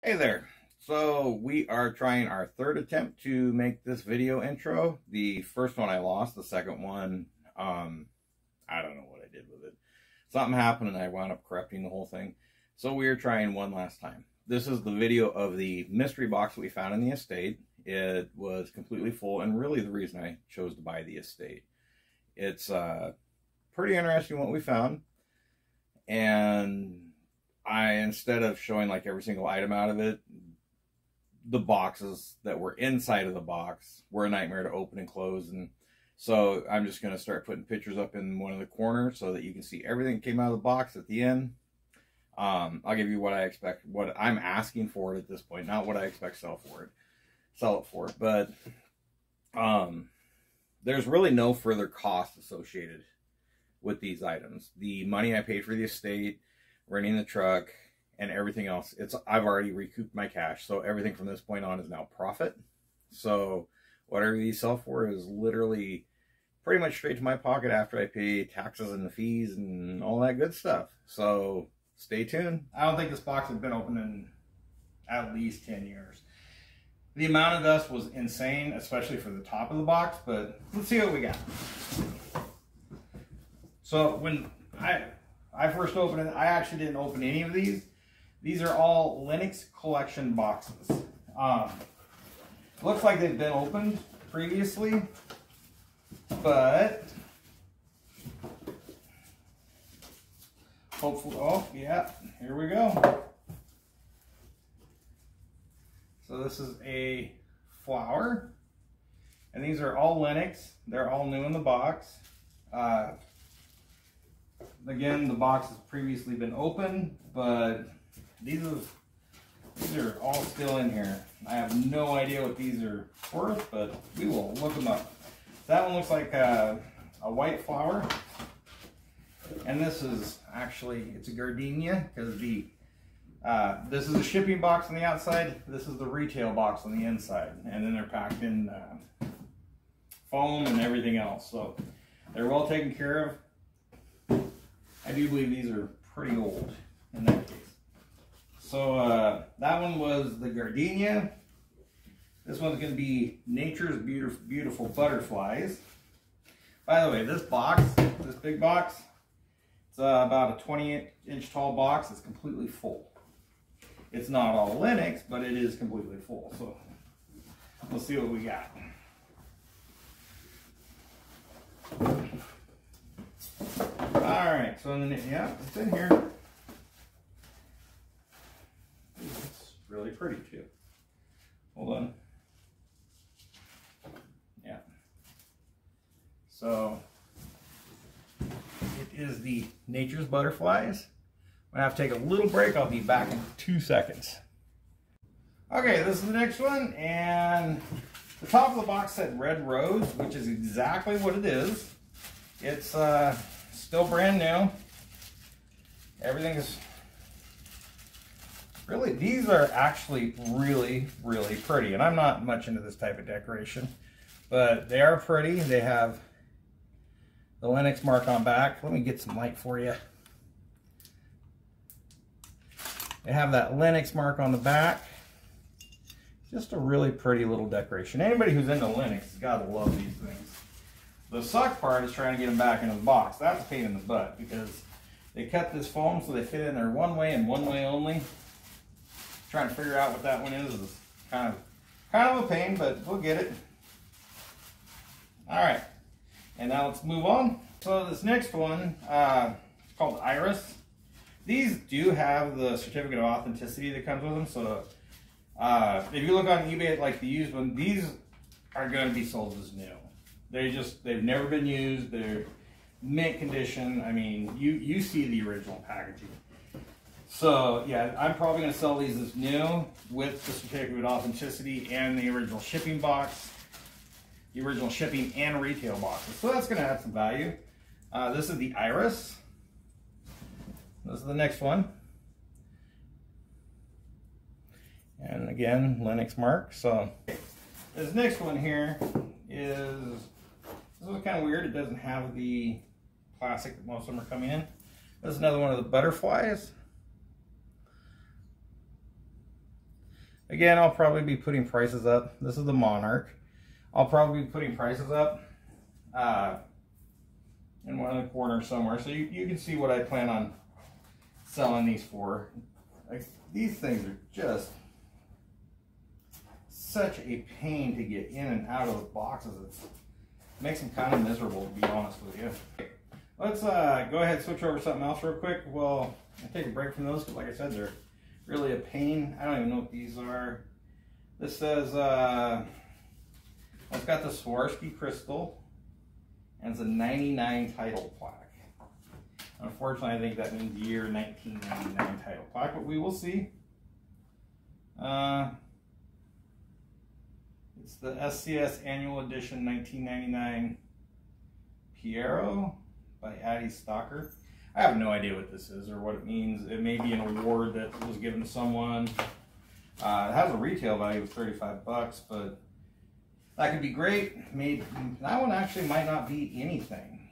Hey there. So we are trying our third attempt to make this video intro. The first one I lost, the second one, I don't know what I did with it. Something happened and I wound up corrupting the whole thing. So we are trying one last time. This is the video of the mystery box that we found in the estate. It was completely full, and really the reason I chose to buy the estate. It's pretty interesting what we found. And instead of showing like every single item out of it, the boxes that were inside of the box were a nightmare to open and close. And so I'm just going to start putting pictures up in one of the corners so that you can see everything that came out of the box at the end. I'll give you what I expect, what I'm asking for it at this point, not what I expect sell it for. But there's really no further cost associated with these items. The money I paid for the estate, renting the truck, and everything else, I've already recouped my cash. So everything from this point on is now profit. So whatever these sell for is literally pretty much straight to my pocket after I pay taxes and the fees and all that good stuff. So stay tuned. I don't think this box has been open in at least 10 years. The amount of dust was insane, especially for the top of the box, but let's see what we got. So when I first opened it, I actually didn't open any of these. These are all Lenox collection boxes. Looks like they've been opened previously, but hopefully, oh yeah, here we go. So this is a flower, and these are all Lenox. They're all new in the box. Again, the box has previously been opened, but these are all still in here. I have no idea what these are worth, but we will look them up. That one looks like a white flower, and this is actually, it's a gardenia, because this is a shipping box on the outside, this is the retail box on the inside, and then they're packed in foam and everything else, so they're well taken care of. I do believe these are pretty old in that case. So that one was the gardenia. This one's going to be Nature's Beautiful Butterflies. By the way, this box, this big box, it's about a 20-inch tall box. It's completely full. It's not all Lenox, but it is completely full. So let's see what we got. Alright, so then, yeah, it's in here. It's really pretty too. Hold on. Yeah. So, it is the Nature's Butterflies. I'm going to have to take a little break. I'll be back in 2 seconds. Okay, this is the next one, and the top of the box said Red Rose, which is exactly what it is. It's still brand new. Everything is really, these are actually really, really pretty. And I'm not much into this type of decoration, but they are pretty. They have the Lenox mark on back. Let me get some light for you. They have that Lenox mark on the back. Just a really pretty little decoration. Anybody who's into Lenox has got to love these things. The suck part is trying to get them back into the box. That's a pain in the butt because they cut this foam so they fit in there one way and one way only. Trying to figure out what that one is kind of a pain, but we'll get it. All right, and now let's move on. So this next one, it's called Iris. These do have the certificate of authenticity that comes with them. So if you look on eBay at like the used one, these are going to be sold as new. They've never been used. They're mint condition. I mean, you see the original packaging. So yeah, I'm probably going to sell these as new with the certificate of authenticity and the original shipping box, the original shipping and retail boxes. So that's going to add some value. This is the Iris. This is the next one. And again, Lenox mark. So this next one here is, this is kind of weird. It doesn't have the plastic that most of them are coming in. This is another one of the butterflies. Again, I'll probably be putting prices up. This is the Monarch. I'll probably be putting prices up in one of the corners somewhere, so you can see what I plan on selling these for. Like, these things are just such a pain to get in and out of the boxes. It makes them kind of miserable, to be honest with you. Let's go ahead and switch over to something else real quick. Well, I'll take a break from those because, like I said, they're really a pain. I don't even know what these are. This says, it's got the Swarovski crystal, and it's a 99 title plaque. Unfortunately, I think that means year 1999 title plaque, but we will see. It's the SCS Annual Edition 1999 Piero by Addie Stalker. I have no idea what this is or what it means. It may be an award that was given to someone. It has a retail value of 35 bucks, but that could be great. Maybe that one actually might not be anything.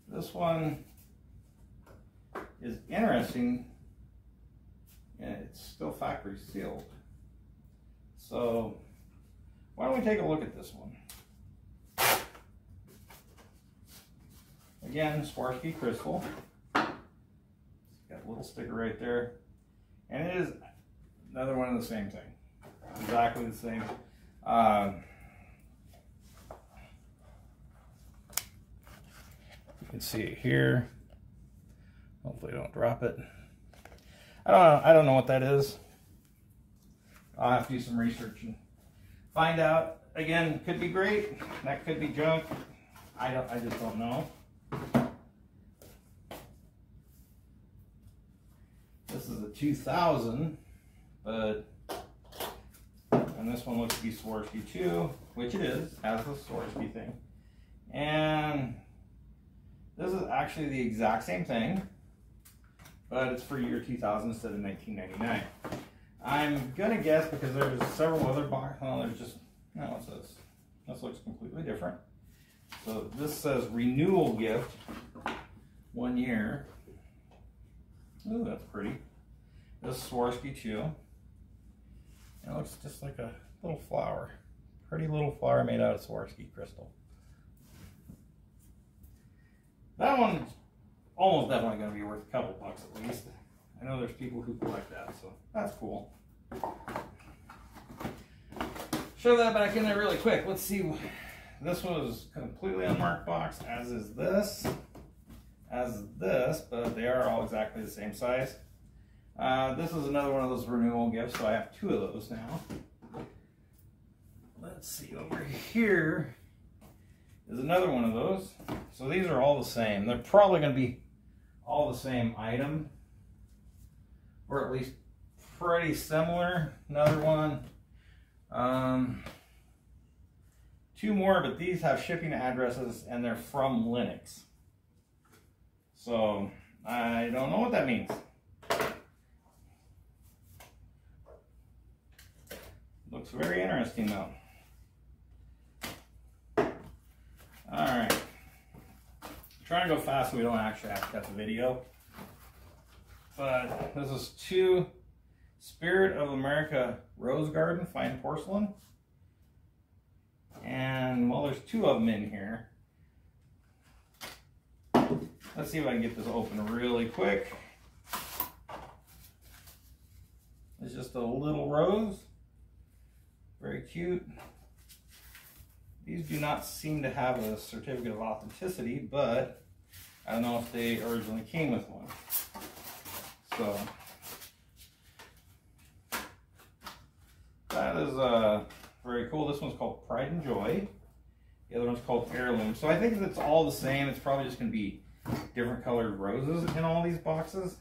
This one is interesting, and it's still factory sealed. So why don't we take a look at this one? Again, Swarovski crystal. It's got a little sticker right there. And it is another one of the same thing. Exactly the same. You can see it here. Hopefully I don't drop it. I don't know what that is. I'll have to do some research and find out. Again, could be great. That could be junk. I just don't know. This is a 2000, and this one looks to be Swarovski too, which it is, has the Swarovski thing. And this is actually the exact same thing, but it's for year 2000 instead of 1999. I'm gonna guess because there's several other boxes. Oh, there's just, no, what's this? This looks completely different. So this says renewal gift, 1 year. Ooh, that's pretty. This is Swarovski too. It looks just like a little flower. Pretty little flower made out of Swarovski crystal. That one's almost definitely going to be worth a couple bucks at least. I know there's people who collect that, so that's cool. Show that back in there really quick. Let's see. This was completely unmarked box, as is this, but they are all exactly the same size. This is another one of those renewal gifts, so I have 2 of those now. Let's see, over here is another one of those. So these are all the same. They're probably going to be all the same item, or at least pretty similar. Another one. 2 more, but these have shipping addresses and they're from Lenox. So I don't know what that means. Looks very interesting though. Alright. Trying to go fast so we don't actually have to cut the video. But this is 2 Spirit of America Rose Garden fine porcelain. And well, there's 2 of them in here. Let's see if I can get this open really quick. It's just a little rose. Very cute. These do not seem to have a certificate of authenticity, but I don't know if they originally came with one. So that is very cool. This one's called Pride and Joy. The other one's called Heirloom. So I think it's all the same. It's probably just going to be different colored roses in all these boxes.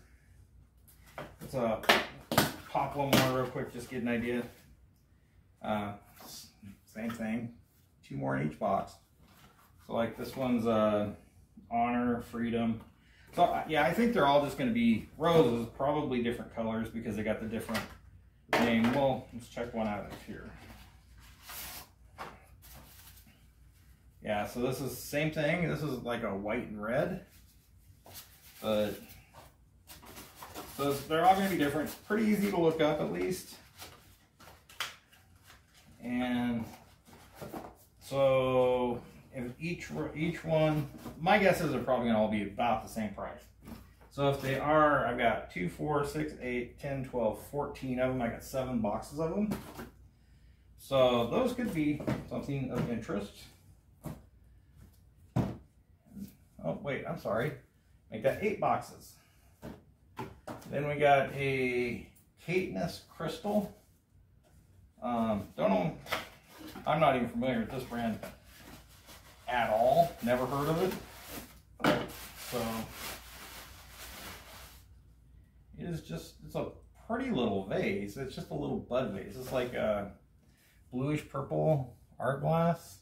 Let's pop one more real quick, just get an idea. Same thing. 2 more in each box. So like this one's Honor, Freedom. So yeah, I think they're all just going to be roses, probably different colors because they got the different name. Well, let's check one out of here. Yeah, so this is the same thing. This is like a white and red, but So they're all going to be different. Pretty easy to look up at least. And so if each one, my guess is they're probably going to all be about the same price. So if they are, I've got 2, 4, 6, 8, 10, 12, 14 of them. I got 7 boxes of them. So those could be something of interest. Oh, wait, I'm sorry. Make that 8 boxes. Then we got a Lenox crystal. Don't know. I'm not even familiar with this brand at all. Never heard of it. So it is just, it's a pretty little vase. It's just a little bud vase. It's like a bluish purple art glass.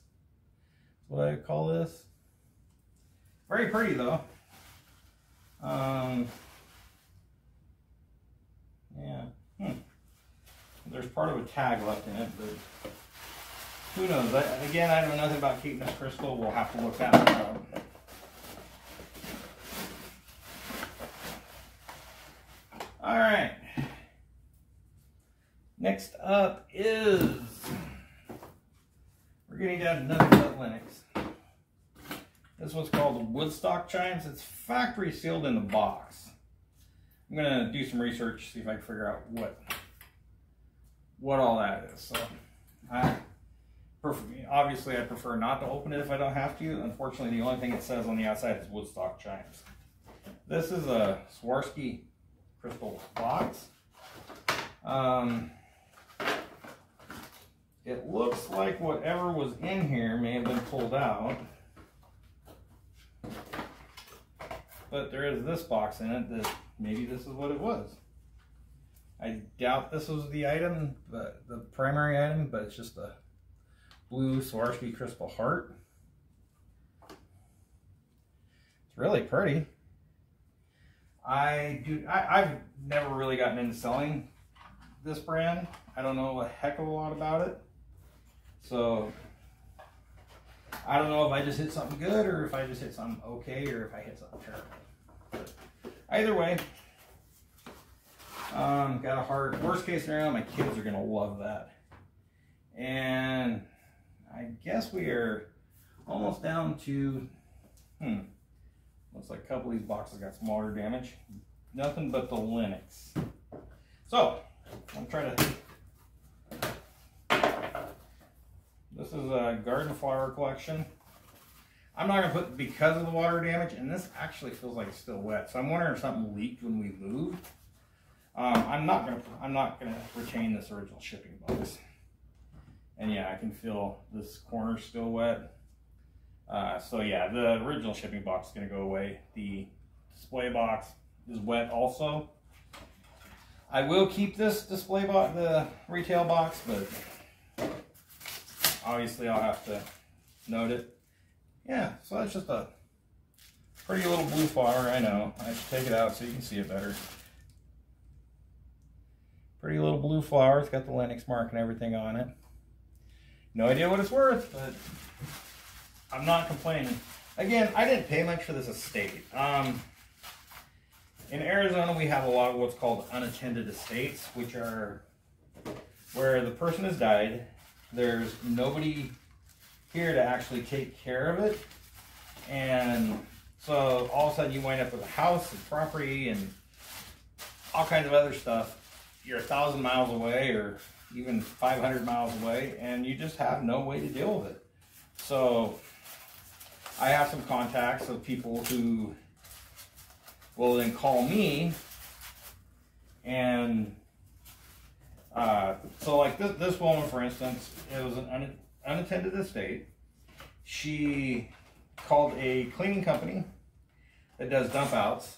That's what I call this. Very pretty though. Yeah. There's part of a tag left in it, but who knows? Again, I know nothing about Lenox crystal. We'll have to look that one up. All right. Next up is, we're getting down to nothing but Lenox. This one's called the Woodstock chimes. It's factory sealed in the box. I'm gonna do some research, see if I can figure out what all that is. So, obviously I prefer not to open it if I don't have to. Unfortunately, the only thing it says on the outside is Woodstock chimes. This is a Swarovski crystal box. It looks like whatever was in here may have been pulled out. But there is this box in it that maybe this is what it was. I doubt this was the item, the primary item, but it's just a blue Swarovski crystal heart. It's really pretty. I've never really gotten into selling this brand. I don't know a heck of a lot about it. So I don't know if I just hit something good or if I just hit something okay or if I hit something terrible. But either way, got a heart. Worst case scenario, my kids are going to love that. And I guess we are almost down to, looks like a couple of these boxes got some water damage. Nothing but the Lenox. So, I'm trying to, this is a garden flower collection. I'm not going to put because of the water damage, and this actually feels like it's still wet. So I'm wondering if something leaked when we moved. I'm not gonna retain this original shipping box. And yeah, I can feel this corner still wet. So yeah, the original shipping box is gonna go away. The display box is wet also. I will keep this display box, the retail box, but obviously I'll have to note it. Yeah, so that's just a pretty little blue flower. I know, I should take it out so you can see it better. Pretty little blue flower. It's got the Lenox mark and everything on it. No idea what it's worth, but I'm not complaining. Again, I didn't pay much for this estate. In Arizona, we have a lot of what's called unattended estates, which are where the person has died. There's nobody here to actually take care of it. And so all of a sudden you wind up with a house and property and all kinds of other stuff. You're 1,000 miles away or even 500 miles away, and you just have no way to deal with it. So I have some contacts of people who will then call me, and so like this woman, for instance, it was an unattended estate. She called a cleaning company that does dump outs,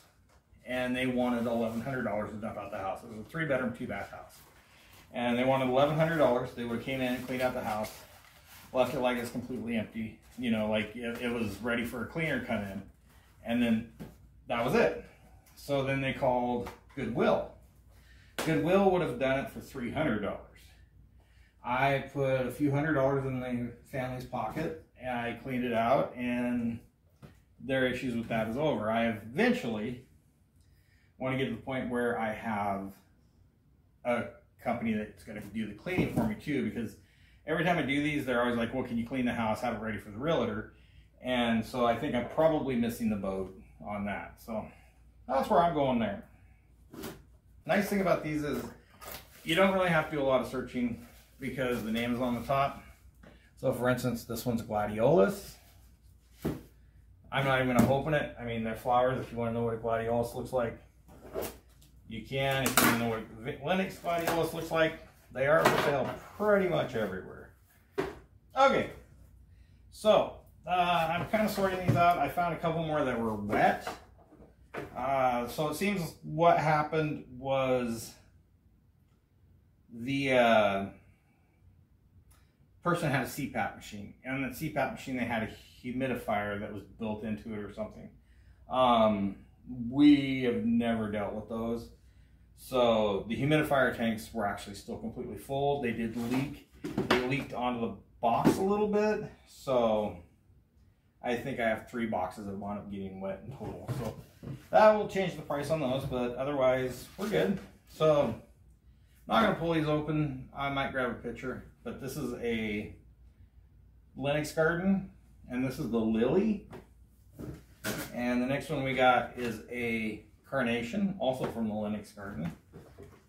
and they wanted $1,100 to dump out the house. It was a 3-bedroom, 2-bath house. And they wanted $1,100. They would have came in and cleaned out the house, left it like it's completely empty. You know, like it was ready for a cleaner to come in. And then that was it. So then they called Goodwill. Goodwill would have done it for $300. I put a few $100s in the family's pocket, and I cleaned it out, and their issues with that is over. I eventually want to get to the point where I have a company that's going to do the cleaning for me too, because every time I do these, they're always like, well, can you clean the house, have it ready for the realtor? And so I think I'm probably missing the boat on that. So that's where I'm going there. Nice thing about these is you don't really have to do a lot of searching because the name is on the top. So for instance, this one's gladiolus. I'm not even going to open it. I mean, they're flowers. If you want to know what a gladiolus looks like, you can. If you want to know what Lenox gladiolus looks like, they are for sale pretty much everywhere. Okay, so I'm kind of sorting these out. I found a couple more that were wet. So it seems what happened was the person had a CPAP machine, and on that CPAP machine they had a humidifier that was built into it or something. We have never dealt with those. So the humidifier tanks were actually still completely full. They did leak. They leaked onto the box a little bit. So I think I have 3 boxes that wound up getting wet in total. So that will change the price on those, but otherwise we're good. So I'm not going to pull these open. I might grab a picture, but this is a Lenox garden, and this is the lily. And the next one we got is a carnation, also from the Lenox garden.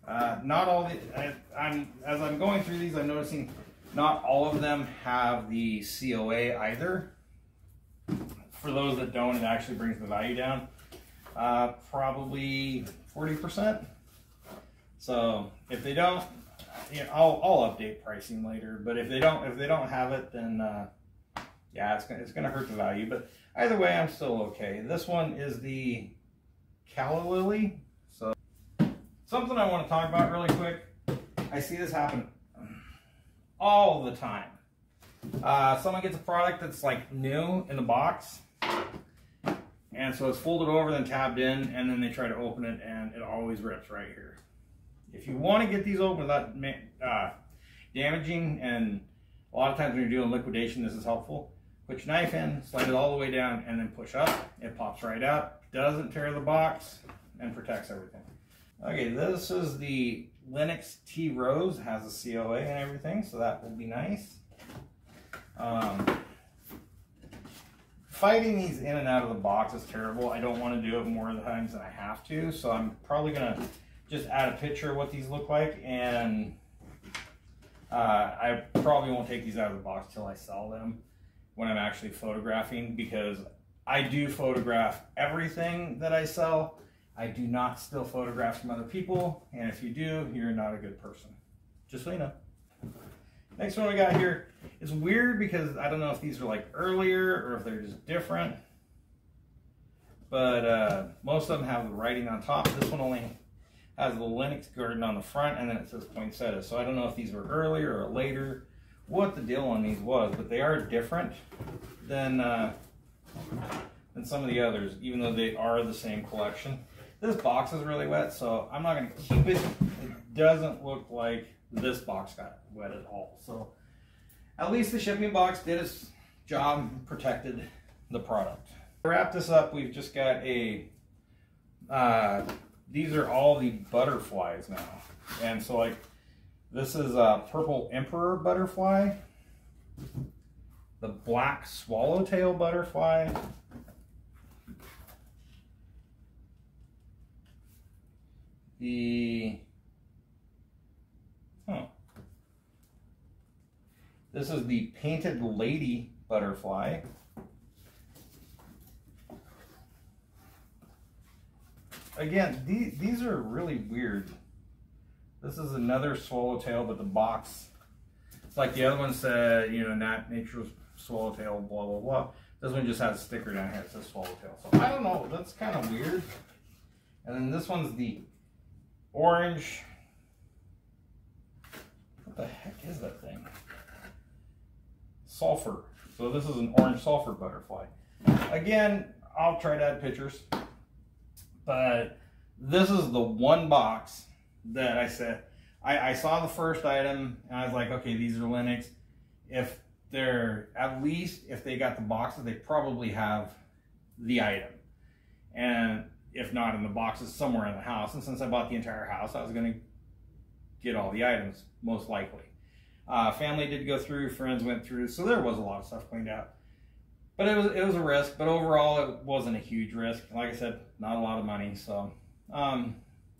Not all the, as I'm going through these, I'm noticing not all of them have the COA either. For those that don't, it actually brings the value down probably 40%. So if they don't, you know, I'll update pricing later. But if they don't have it, then yeah, it's gonna hurt the value. But either way, I'm still okay. This one is the calla lily. So something I want to talk about really quick. I see this happen all the time. Someone gets a product that's like new in the box, and so it's folded over, then tabbed in, and then they try to open it, and it always rips right here. If you want to get these open without damaging, and a lot of times when you're doing liquidation, this is helpful. Put your knife in, slide it all the way down, and then push up. It pops right out, doesn't tear the box, and protects everything. Okay, this is the Lenox T Rose. It has a COA and everything, so that will be nice. Fighting these in and out of the box is terrible. I don't want to do it more times than I have to, so I'm probably going to just add a picture of what these look like, and I probably won't take these out of the box till I sell them when I'm actually photographing, because I do photograph everything that I sell. I do not steal photographs from other people, and if you do, you're not a good person. Just so you know. Next one we got here is weird because I don't know if these are like earlier or if they're just different, but most of them have the writing on top. This one only has the Lenox garden on the front, and then it says poinsettia. So I don't know if these were earlier or later, what the deal on these was, but they are different than some of the others, even though they are the same collection. This box is really wet, so I'm not going to keep it. It doesn't look like this box got wet at all. So at least the shipping box did its job and protected the product. To wrap this up, we've just got a, these are all the butterflies now. And so like, this is a purple emperor butterfly, the black swallowtail butterfly, this is the painted lady butterfly. Again, these are really weird. This is another swallowtail, but the box, it's like the other one said, you know, nature's swallowtail, blah, blah, blah. This one just has a sticker down here that says swallowtail. So I don't know, that's kind of weird. And then this one's the orange, what the heck is that thing? Sulfur. So this is an orange sulfur butterfly. Again, I'll try to add pictures, but this is the one box that I said, I saw the first item and I was like, okay, these are Lenox. If they're, at least if they got the boxes, they probably have the item. And if not in the boxes, somewhere in the house. And since I bought the entire house, I was going to get all the items, most likely. Family did go through, friends went through, so there was a lot of stuff cleaned out. But it was a risk, but overall it wasn't a huge risk. Like I said, not a lot of money, so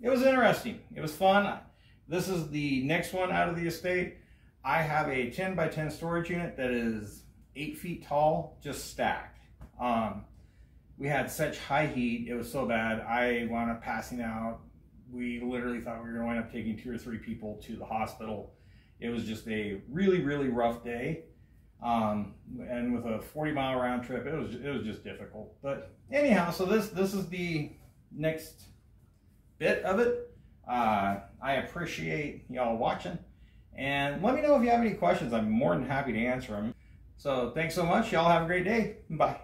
it was interesting. It was fun. This is the next one out of the estate. I have a 10 by 10 storage unit that is 8 feet tall, just stacked. We had such high heat, it was so bad, I wound up passing out. We literally thought we were going to wind up taking 2 or 3 people to the hospital. It was just a really, really rough day. And with a 40-mile round trip, it was just difficult. But anyhow, so this is the next bit of it. I appreciate y'all watching. And let me know if you have any questions. I'm more than happy to answer them. So thanks so much. Y'all have a great day. Bye.